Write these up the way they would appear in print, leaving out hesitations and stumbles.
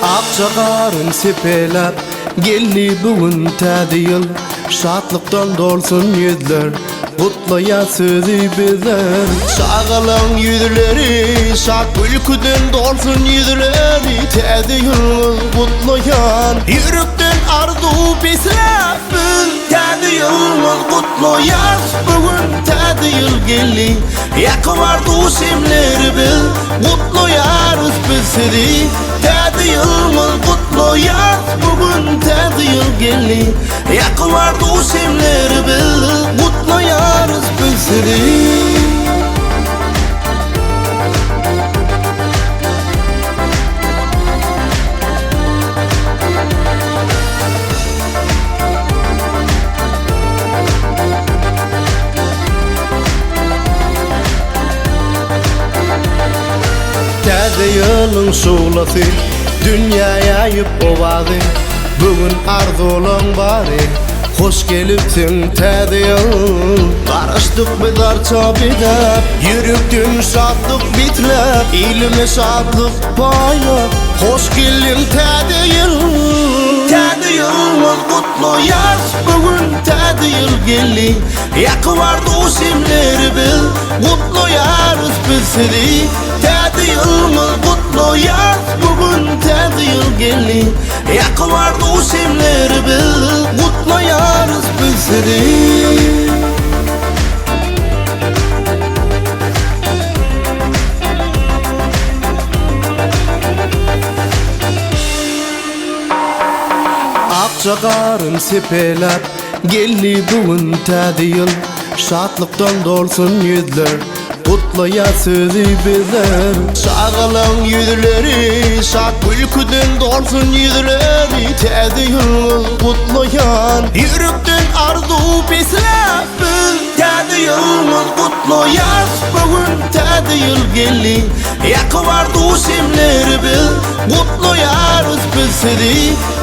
Akçakarın sepelep geldi bugün täze ýyl. Şatlykdan dolsun ýüzler, gutlaya sözü bizler. Şagalan ýüzleri, şak gülküden dolsun ýüzleri. Täze ýyl gutlayan, ýürekden arzu beslep biz. Täze ýyl gutlayan, bugün täze ýyl geldi. Ýakywardy şemleri biz, gutlaýarys biz sizi. Täze ýyl gutlayan, bugün täze ýyl geldi. Ýakywardy şemleri biz, gutlaýarys biz sizi. Täze ýylyň şuwlasy dünýäýe ýyp owazy. Bugün arzulan bary, hoş gelipsiň täze ýyl. Barışdyk biz arça bidep, ýürekden şadlyk bitlep, ilme şadlyk paýlap. Hoş geldin täze ýyl. Täze ýyl gutlaýar, bugün täze ýyl geldi. Ýakywardy şemleri biz, gutlaýarys biz sizi. Täze ýyl gutlaýar, bugün täze ýyl geldi. Ýakywardy şemleri biz, gutlaýarys biz sizi. Akçakarın sepelep geldi bugün täze ýyl. Şatlykdan dolsun ýüzler, gutlaya sözü bizler. Şagalan ýüzleri, şak gülküden dolsun ýüzleri. Täze ýyl gutlayan, ýürekden arzu beslep biz. Täze ýyl gutlaýar, bugün täze ýyl geldi. Ýakywardy şemleri biz, gutlaýarys biz sizi.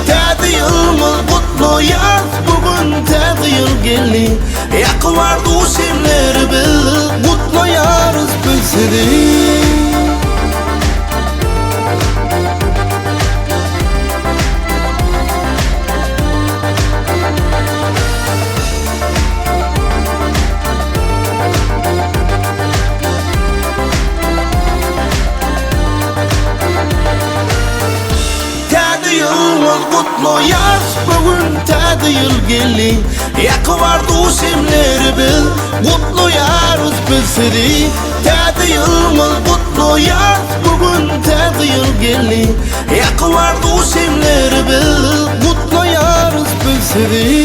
Täze ýyl gutlaýar, bugün täze ýyl geldi. Ýakywardy şemleri biz, gutlaýarys biz sizi. Gutlaýar, bugün täze ýyl geldi. Ýakywardy şemleri biz, gutlaýarys biz sizi. Täze ýyl gutlaýar, bugün täze ýyl geldi. Ýakywardy şemleri biz, gutlaýarys biz sizi.